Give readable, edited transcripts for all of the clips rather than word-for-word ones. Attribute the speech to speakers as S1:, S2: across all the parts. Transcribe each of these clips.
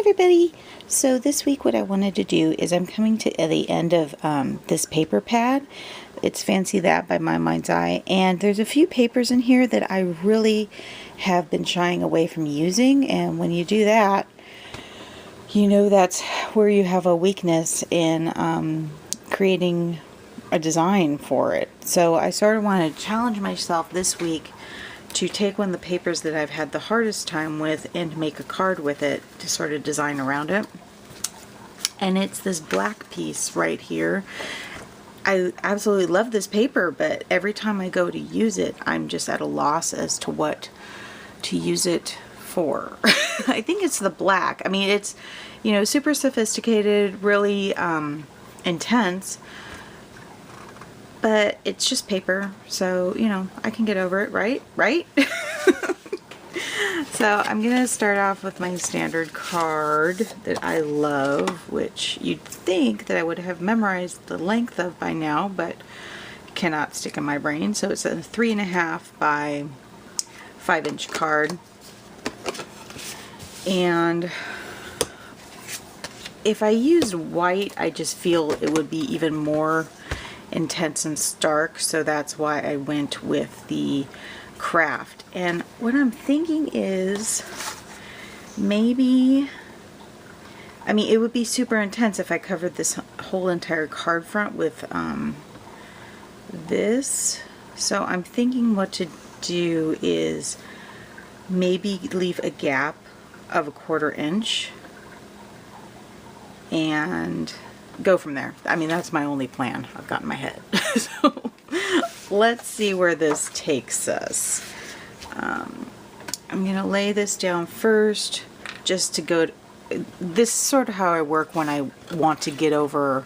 S1: everybody! So this week what I wanted to do is I'm coming to the end of this paper pad. It's Fancy That by My Mind's Eye, and there's a few papers in here that I really have been shying away from using, and when you do that, you know that's where you have a weakness in creating a design for it. So I sort of want to challenge myself this week to take one of the papers that I've had the hardest time with and make a card with it to sort of design around it. And it's this black piece right here. I absolutely love this paper, but every time I go to use it, I'm just at a loss as to what to use it for. I think it's the black. I mean, it's, you know, super sophisticated, really intense, but it's just paper, so, you know, I can get over it, right? So I'm going to start off with my standard card that I love, which you'd think that I would have memorized the length of by now, but cannot stick in my brain. So it's a 3.5 by 5-inch card. And if I used white, I just feel it would be even more intense and stark, so that's why I went with the craft. And what I'm thinking is maybe, I mean, it would be super intense if I covered this whole entire card front with this. So I'm thinking what to do is maybe leave a gap of 1/4 inch and go from there. I mean, that's my only plan I've got in my head. So let's see where this takes us. I'm gonna lay this down first just to go to, this is sort of how I work when I want to get over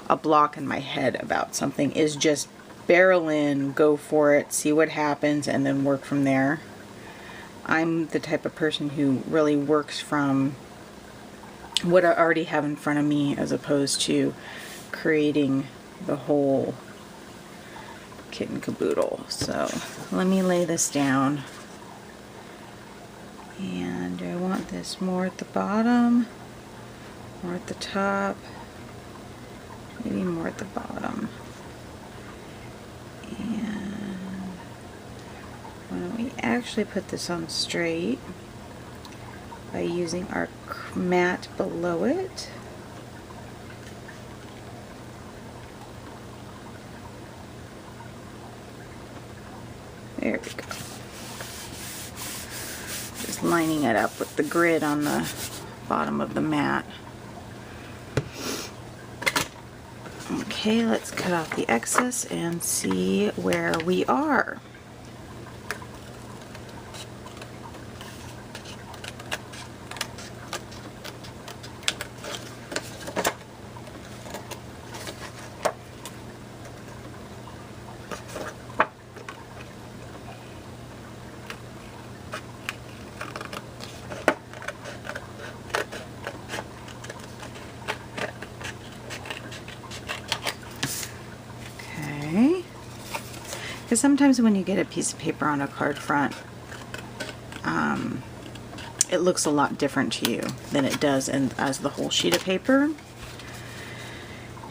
S1: a block in my head about something, is just barrel in, go for it, see what happens, and then work from there. I'm the type of person who really works from what I already have in front of me as opposed to creating the whole kit and caboodle. So let me lay this down. And do I want this more at the bottom, more at the top? Maybe more at the bottom. And why don't we actually put this on straight by using our mat below it. There we go. Just lining it up with the grid on the bottom of the mat. Okay, let's cut off the excess and see where we are. Because sometimes when you get a piece of paper on a card front, it looks a lot different to you than it does as the whole sheet of paper.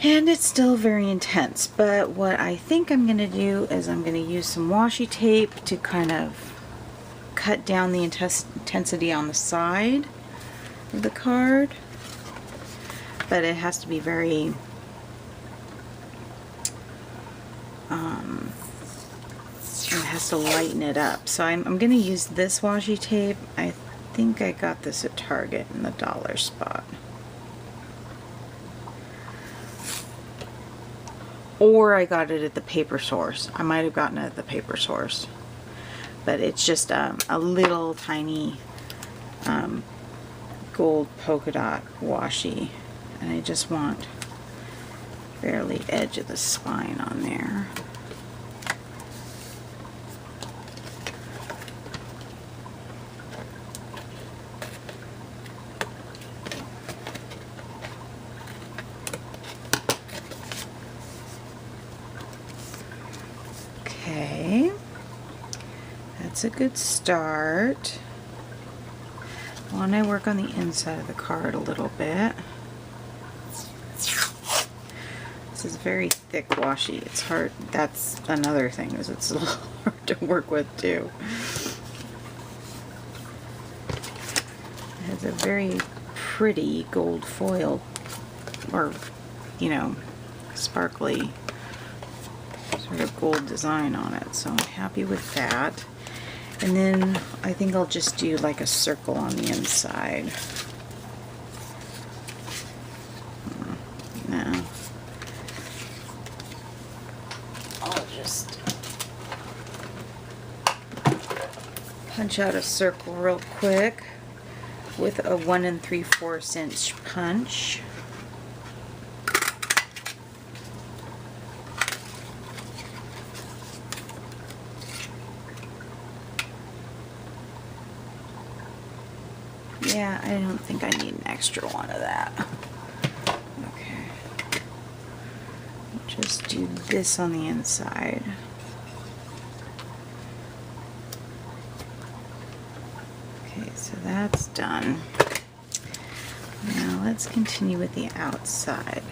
S1: And it's still very intense. But what I think I'm going to do is I'm going to use some washi tape to kind of cut down the intensity on the side of the card. But it has to be very it has to lighten it up. So I'm going to use this washi tape. I think I got this at Target in the dollar spot. Or I got it at the paper source. I might have gotten it at the paper source. But it's just a little tiny gold polka dot washi. And I just want barely edge of the spine on there. Okay, that's a good start. want to work on the inside of the card a little bit. This is very thick washi. It's hard. That's another thing, is it's a little hard to work with too. It has a very pretty gold foil, or, you know, sparkly sort of gold design on it. So I'm happy with that. And then I think I'll just do like a circle on the inside. No. I'll just punch out a circle real quick with a 1 3/4 inch punch. Yeah, I don't think I need an extra one of that. Okay. Just do this on the inside. Okay, so that's done. Now let's continue with the outside.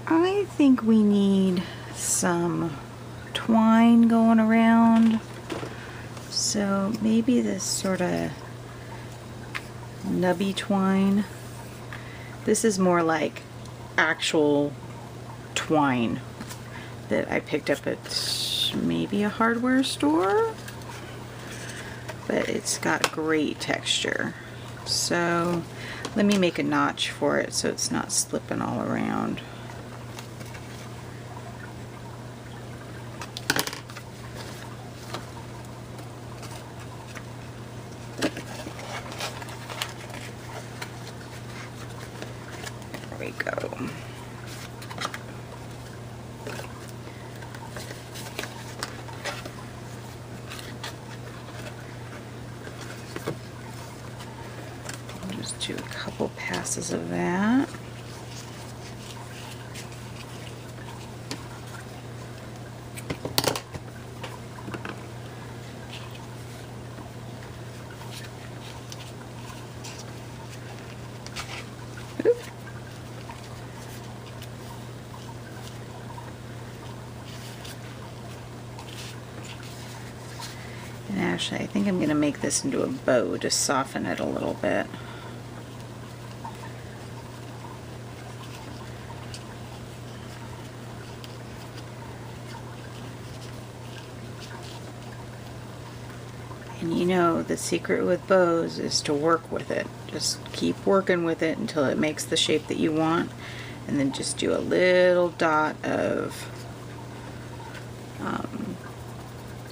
S1: I think we need some twine going around. So maybe this sort of nubby twine. This is more like actual twine that I picked up at maybe a hardware store, but it's got great texture. So let me make a notch for it so it's not slipping all around. There we go. I'll just do a couple passes of that. And actually, I think I'm going to make this into a bow to soften it a little bit. And you know, the secret with bows is to work with it. Just keep working with it until it makes the shape that you want. And then just do a little dot of,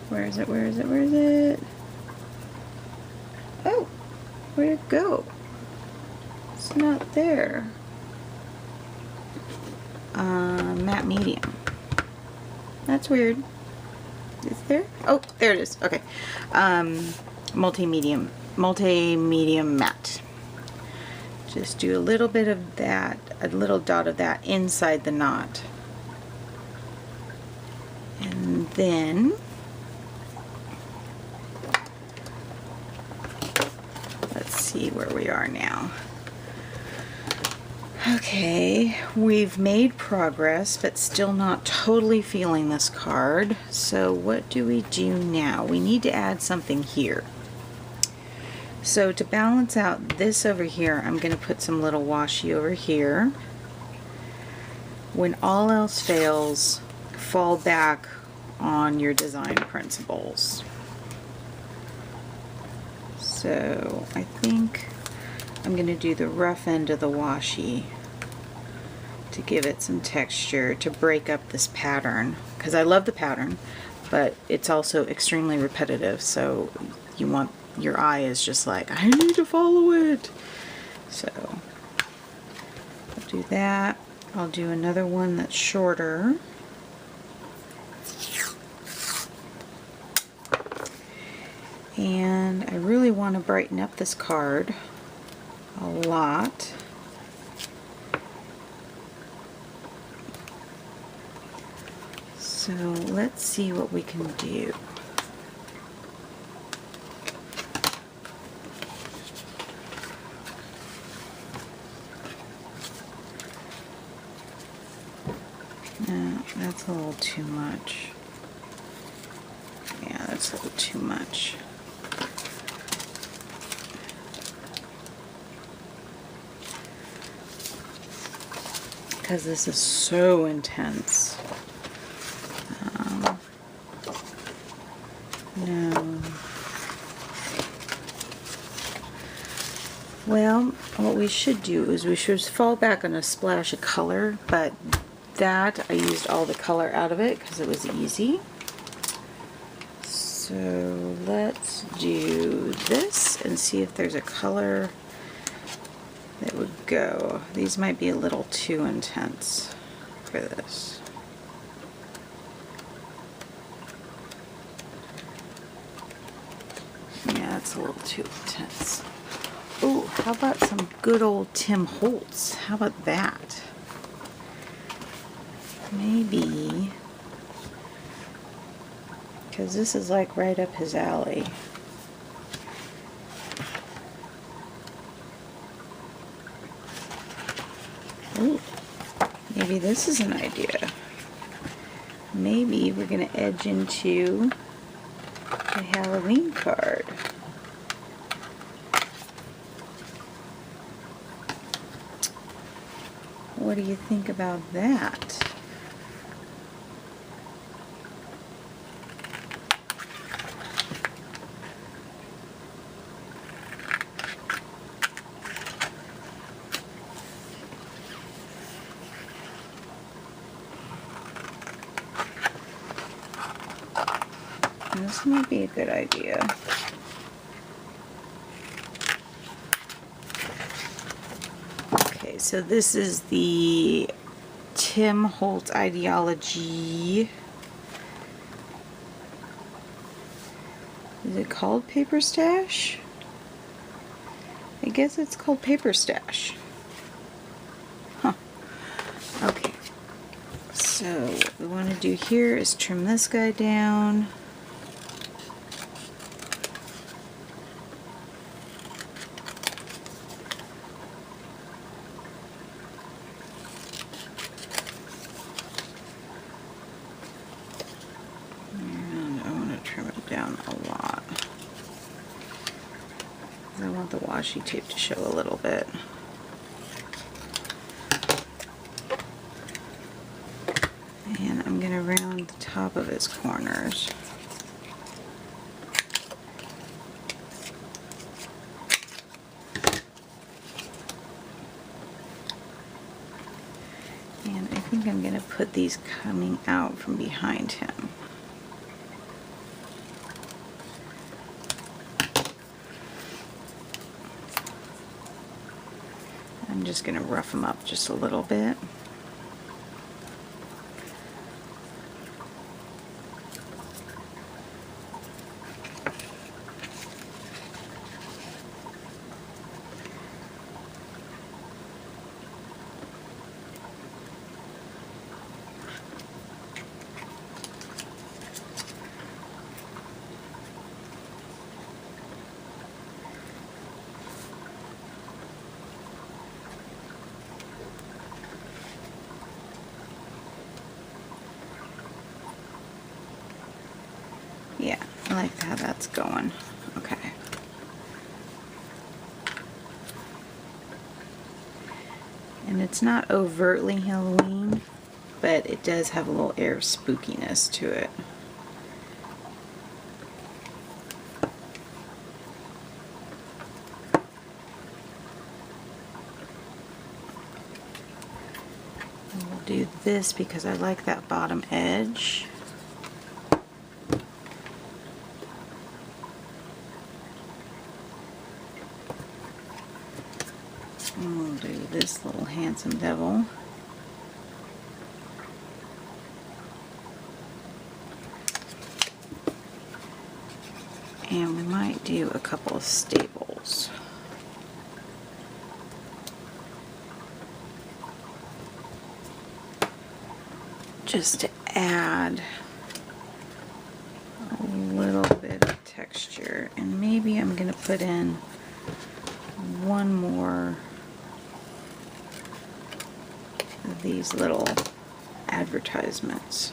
S1: where is it, where is it, where is it? Oh, where'd it go? It's not there. Matte medium. That's weird. Is there? Oh, there it is. Okay. Multi-medium matte. Just do a little bit of that, a little dot of that inside the knot. And then let's see where we are now. Okay, we've made progress, but still not totally feeling this card. So what do we do now? We need to add something here. So to balance out this over here, I'm going to put some little washi over here. When all else fails, fall back on your design principles. So I think I'm going to do the rough end of the washi to give it some texture, to break up this pattern, because I love the pattern, but it's also extremely repetitive, so you want, your eye is just like, I need to follow it. So I'll do that. I'll do another one that's shorter. And I really want to brighten up this card a lot. So let's see what we can do. That's a little too much. Yeah, that's a little too much. Because this is so intense. No. Well, what we should do is we should fall back on a splash of color, but that I used all the color out of it because it was easy. So let's do this and see if there's a color that would go. These might be a little too intense for this. Yeah, it's a little too intense. Ooh, how about some good old Tim Holtz? How about that? Maybe, because this is like right up his alley. Ooh, maybe this is an idea. Maybe we're going to edge into a Halloween card. What do you think about that? This might be a good idea. Okay, so this is the Tim Holtz ideology. Is it called Paper Stash? I guess it's called Paper Stash. Huh. Okay. So what we want to do here is trim this guy down. I want the washi tape to show a little bit. And I'm going to round the top of his corners. And I think I'm going to put these coming out from behind him. I'm just going to rough them up just a little bit. Yeah, I like how that's going. Okay. And it's not overtly Halloween, but it does have a little air of spookiness to it. And we'll do this because I like that bottom edge. And we'll do this little handsome devil. And we might do a couple of staples. Just to add a little bit of texture. And maybe I'm going to put in one more of these little advertisements.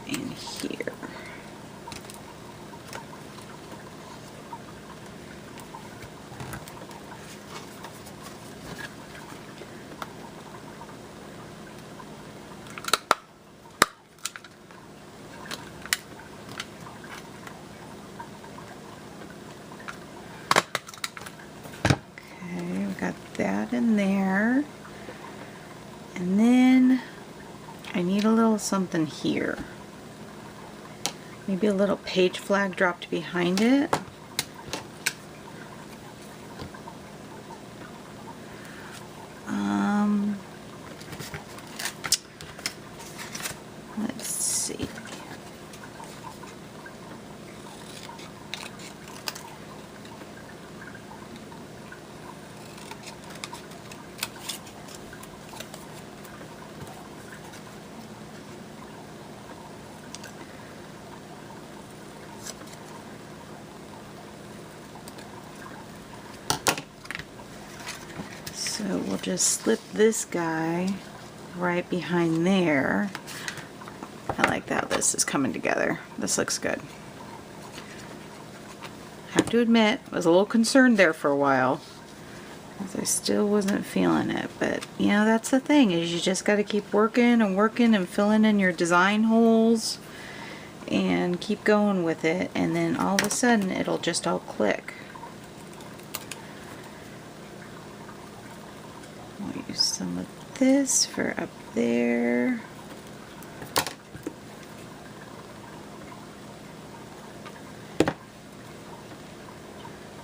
S1: And here. Got that in there, and then I need a little something here, maybe a little page flag dropped behind it. Let's see. So we'll just slip this guy right behind there. I like how this is coming together. This looks good. Have to admit, I was a little concerned there for a while, because I still wasn't feeling it. But you know, that's the thing, is you just got to keep working and working and filling in your design holes and keep going with it, and then all of a sudden it'll just all click. I'll use some of this for up there.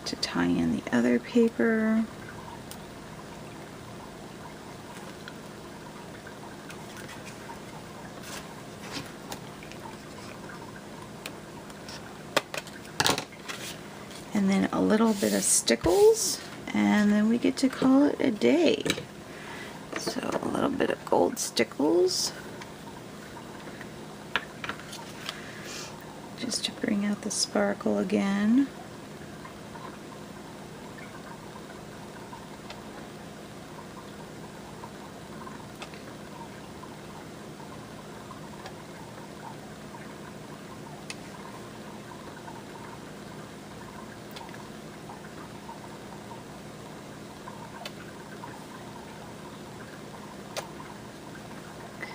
S1: To tie in the other paper. And then a little bit of stickles, and then we get to call it a day. So a little bit of gold stickles, just to bring out the sparkle again.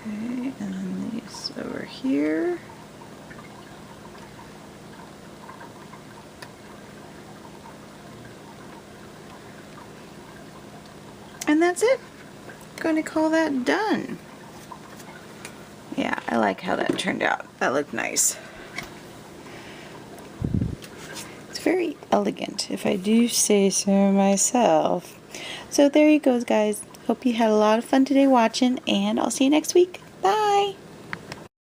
S1: Okay, and then these over here. And that's it. I'm going to call that done. Yeah, I like how that turned out. That looked nice. It's very elegant, if I do say so myself. So there you go, guys. Hope you had a lot of fun today watching, and I'll see you next week.